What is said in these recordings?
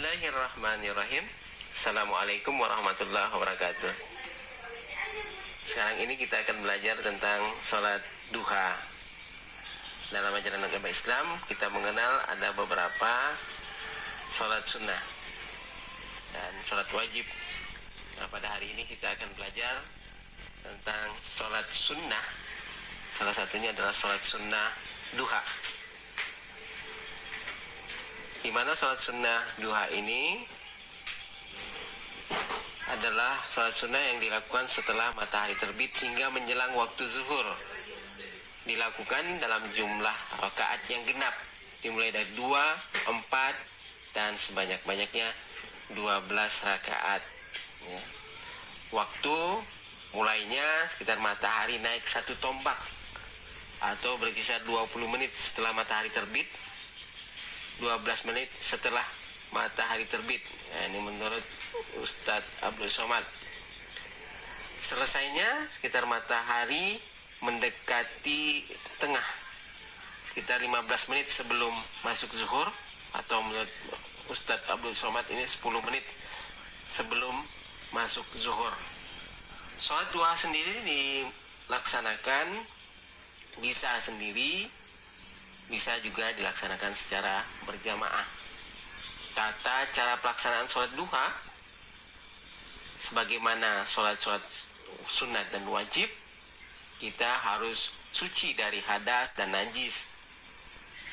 Bismillahirrahmanirrahim. Assalamualaikum warahmatullahi wabarakatuh. Sekarang ini kita akan belajar tentang sholat duha. Dalam ajaran agama Islam kita mengenal ada beberapa sholat sunnah dan sholat wajib. Nah, pada hari ini kita akan belajar tentang sholat sunnah. Salah satunya adalah sholat sunnah duha, di mana sholat sunnah duha ini adalah sholat sunnah yang dilakukan setelah matahari terbit hingga menjelang waktu zuhur. Dilakukan dalam jumlah rakaat yang genap, dimulai dari 2, 4, dan sebanyak-banyaknya 12 rakaat. Ya. Waktu mulainya sekitar matahari naik 1 tombak atau berkisar 20 menit setelah matahari terbit, 12 menit setelah matahari terbit. Nah, ini menurut Ustadz Abdul Somad. Selesainya sekitar matahari mendekati tengah, sekitar 15 menit sebelum masuk zuhur, atau menurut Ustadz Abdul Somad ini 10 menit sebelum masuk zuhur. Sholat duha sendiri dilaksanakan bisa sendiri, bisa juga dilaksanakan secara berjamaah. Tata cara pelaksanaan sholat duha sebagaimana sholat-sholat sunat dan wajib, kita harus suci dari hadas dan najis.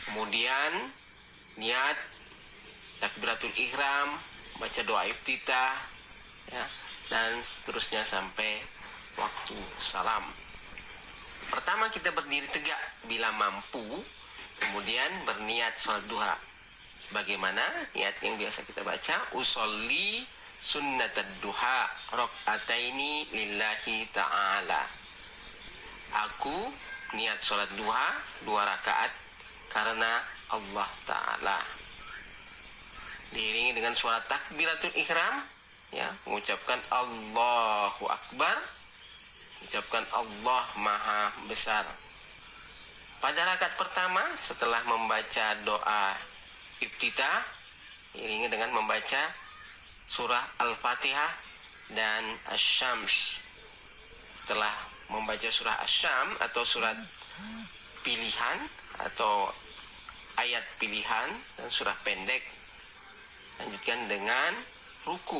Kemudian niat takbiratul ihram, baca doa iftitah, ya, dan seterusnya sampai waktu salam. Pertama kita berdiri tegak bila mampu, kemudian berniat sholat duha. Sebagaimana niat yang biasa kita baca, usolli sunnatad duha rok'ataini lillahi ta'ala. Aku niat sholat duha 2 rakaat karena Allah Ta'ala. Diiringi dengan suara takbiratul ihram, ya, mengucapkan Allahu Akbar, mengucapkan Allah Maha Besar. Pada rakaat pertama setelah membaca doa iftitah, diiringi dengan membaca surah Al-Fatihah dan Asy-Syams. Setelah membaca surah Asy-Syams atau surat pilihan atau ayat pilihan dan surah pendek, lanjutkan dengan ruku.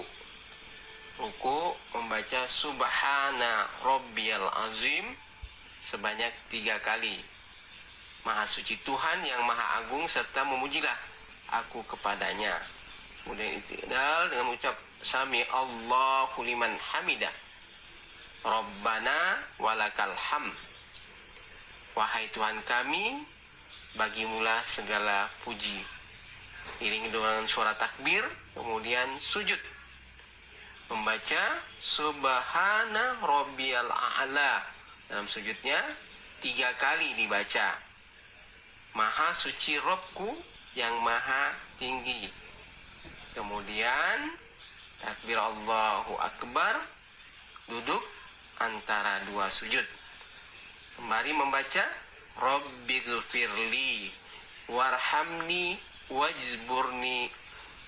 Ruku membaca Subhana Rabbiyal Azim sebanyak 3 kali. Maha suci Tuhan yang maha agung, serta memujilah aku kepadanya. Kemudian i'tidal dengan mengucap Sami Allahu liman hamidah, Rabbana walakal hamd. Wahai Tuhan kami, bagimulah segala puji. Diiringi dengan suara takbir, kemudian sujud, membaca Subhana Rabbiyal A'la. Dalam sujudnya 3 kali dibaca Maha suci Robku yang maha tinggi. Kemudian takbir Allahu Akbar, duduk antara 2 sujud, sembari membaca Rabbighfirli warhamni wajburni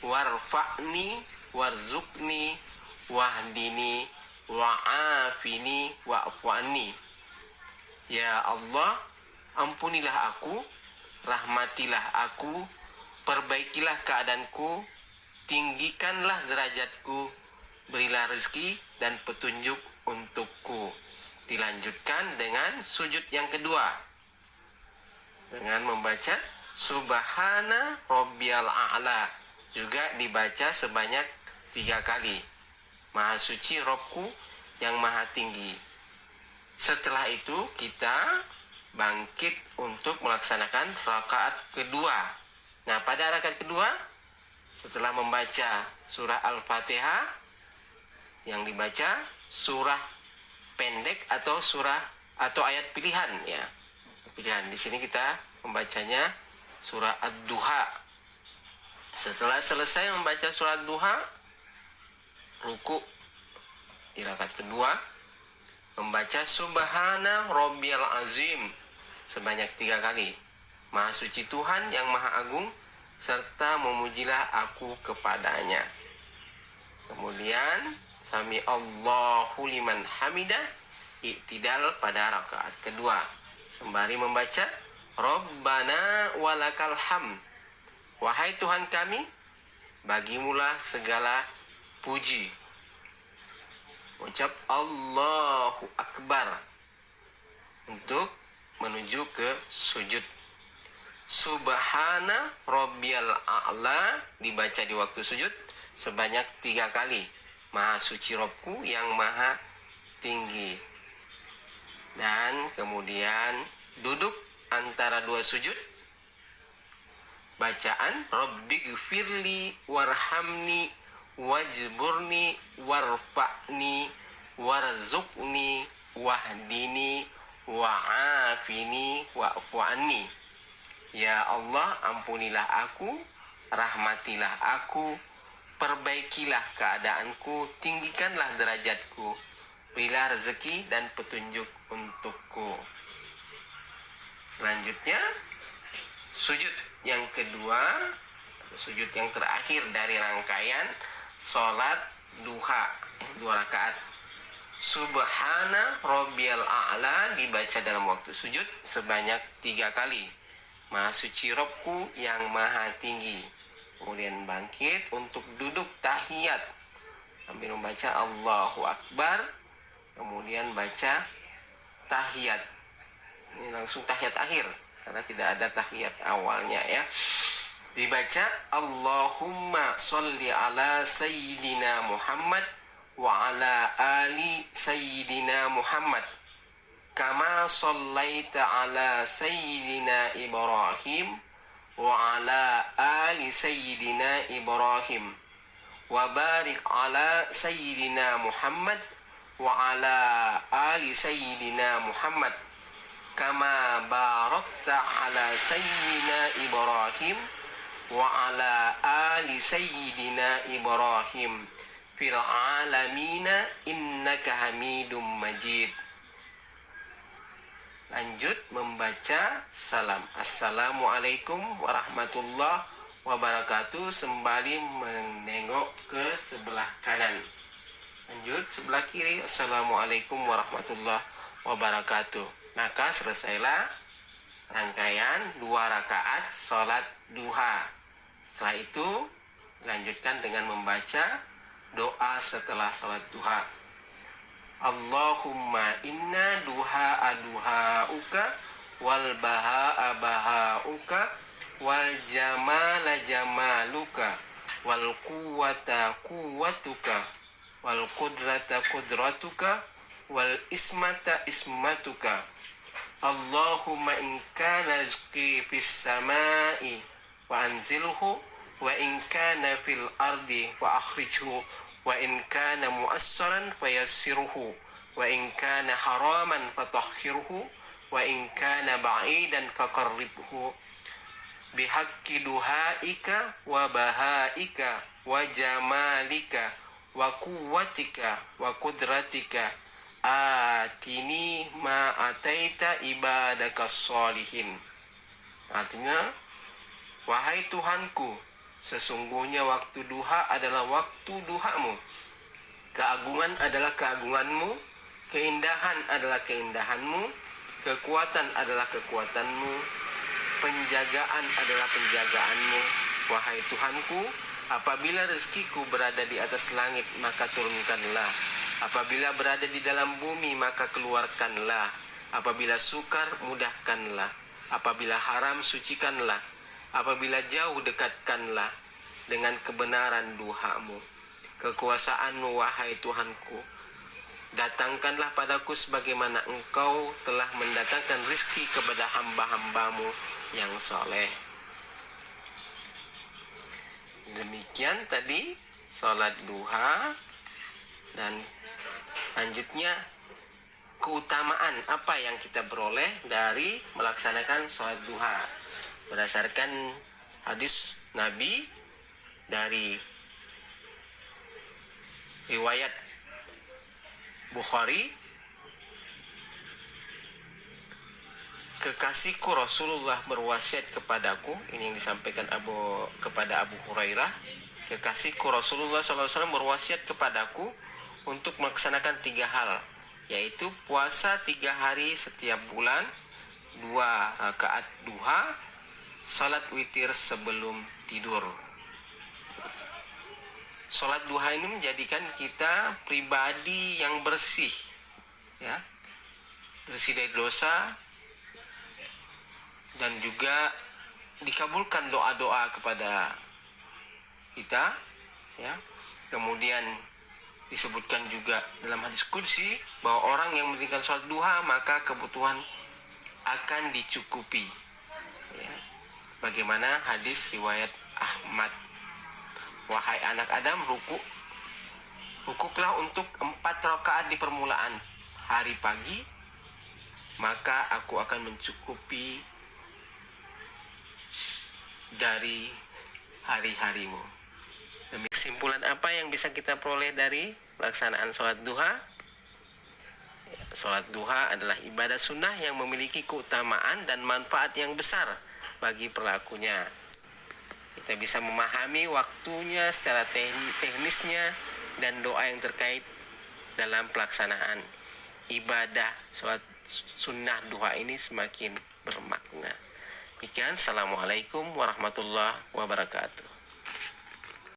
warfa'ni warzuqni wahdini wa'afini wa'fu'anni. Ya Allah, ampunilah aku, rahmatilah aku, perbaikilah keadaanku, tinggikanlah derajatku, berilah rezeki dan petunjuk untukku. Dilanjutkan dengan sujud yang kedua dengan membaca Subhana Rabbiyal A'la, juga dibaca sebanyak 3 kali. Maha suci Robku yang maha tinggi. Setelah itu kita bangkit untuk melaksanakan rakaat kedua. Nah, pada rakaat kedua setelah membaca surah Al-Fatihah, yang dibaca surah pendek atau surah atau ayat pilihan, ya. Pilihan di sini kita membacanya surah Ad-Duha. Setelah selesai membaca surah Ad-Duha, ruku di rakaat kedua, membaca Subhana Rabbiyal Azim sebanyak 3 kali. Maha suci Tuhan yang maha agung, serta memujilah aku kepadanya. Kemudian sami Allahu liman hamidah, iktidal pada rakaat kedua sembari membaca Rabbana walakal hamd, wahai Tuhan kami, bagimulah segala puji. Ucap Allahu Akbar untuk menuju ke sujud. Subhana Rabbiyal A'la dibaca di waktu sujud sebanyak 3 kali. Maha suci Robku yang maha tinggi. Dan kemudian duduk antara 2 sujud, bacaan Rabbighfirli warhamni wajburni warfa'ni warzuqni wahdini wa'afini wa'fu anni. Ya Allah, ampunilah aku, rahmatilah aku, perbaikilah keadaanku, tinggikanlah derajatku, berilah rezeki dan petunjuk untukku. Selanjutnya sujud yang kedua, sujud yang terakhir dari rangkaian sholat duha 2 rakaat. Subhana Rabbiyal A'la dibaca dalam waktu sujud sebanyak 3 kali. Maha suci Robku yang maha tinggi. Kemudian bangkit untuk duduk tahiyat sambil membaca Allahu Akbar. Kemudian baca tahiyat. Ini langsung tahiyat akhir karena tidak ada tahiyat awalnya ya. Dibaca Allahumma sholli ala sayyidina Muhammad wa ala ali sayyidina Muhammad kama shallaita ala sayyidina Ibrahim wa ala ali sayyidina Ibrahim wa barik ala sayyidina Muhammad wa ala ali sayyidina Muhammad kama barakta ala sayyidina Ibrahim wa ala ali sayyidina Ibrahim fil alamina innaka hamidum majid. Lanjut membaca salam Assalamualaikum warahmatullahi wabarakatuh sembari menengok ke sebelah kanan. Lanjut sebelah kiri Assalamualaikum warahmatullahi wabarakatuh. Maka selesailah rangkaian 2 rakaat sholat duha. Setelah itu lanjutkan dengan membaca doa setelah sholat duha. Allahumma inna duha'a duha'uka wal baha'a baha'uka wal jamala jamaluka wal quwwata quwwatuka wal qudrata qudratuka wal ismata ismatuka. Allahumma in kana rizqi fis samai wa anzilhu wa in kana fil ardi wa akhrijhu wa in kana mu'assaran fayassirhu wa in kana haraman fatahhirhu wa in kana ba'idan faqarribhu bihaqqi duhaika wa bahaika wa jamalika wa quwwatika wa qudratika atini ma ataita ibadakas sholihin. Artinya, wahai Tuhanku, sesungguhnya waktu duha adalah waktu duhamu, keagungan adalah keagunganmu, keindahan adalah keindahanmu, kekuatan adalah kekuatanmu, penjagaan adalah penjagaanmu. Wahai Tuhanku, apabila rezekiku berada di atas langit, maka turunkanlah. Apabila berada di dalam bumi, maka keluarkanlah. Apabila sukar, mudahkanlah. Apabila haram, sucikanlah. Apabila jauh, dekatkanlah dengan kebenaran duhamu. Kekuasaanmu, wahai Tuhanku, datangkanlah padaku sebagaimana engkau telah mendatangkan rizki kepada hamba-hambamu yang soleh. Demikian tadi sholat duha. Dan selanjutnya keutamaan apa yang kita beroleh dari melaksanakan sholat duha. Berdasarkan hadis Nabi dari riwayat Bukhari, kekasihku Rasulullah berwasiat kepadaku, ini yang disampaikan kepada Abu Hurairah. Kekasihku Rasulullah SAW berwasiat kepadaku untuk melaksanakan 3 hal, yaitu puasa 3 hari setiap bulan, 2 rakaat duha, salat witir sebelum tidur. Salat duha ini menjadikan kita pribadi yang bersih, ya, bersih dari dosa, dan juga dikabulkan doa-doa kepada kita, ya. Kemudian disebutkan juga dalam hadis qudsi bahwa orang yang mendirikan salat duha maka kebutuhan akan dicukupi, ya. Bagaimana hadis riwayat Ahmad, wahai anak Adam, rukuklah untuk 4 rakaat di permulaan hari pagi, maka aku akan mencukupi dari hari-harimu. Kesimpulan apa yang bisa kita peroleh dari pelaksanaan sholat duha? Sholat duha adalah ibadah sunnah yang memiliki keutamaan dan manfaat yang besar bagi pelakunya. Kita bisa memahami waktunya secara teknisnya dan doa yang terkait dalam pelaksanaan ibadah sholat sunnah duha ini semakin bermakna. Demikian, assalamualaikum warahmatullahi wabarakatuh.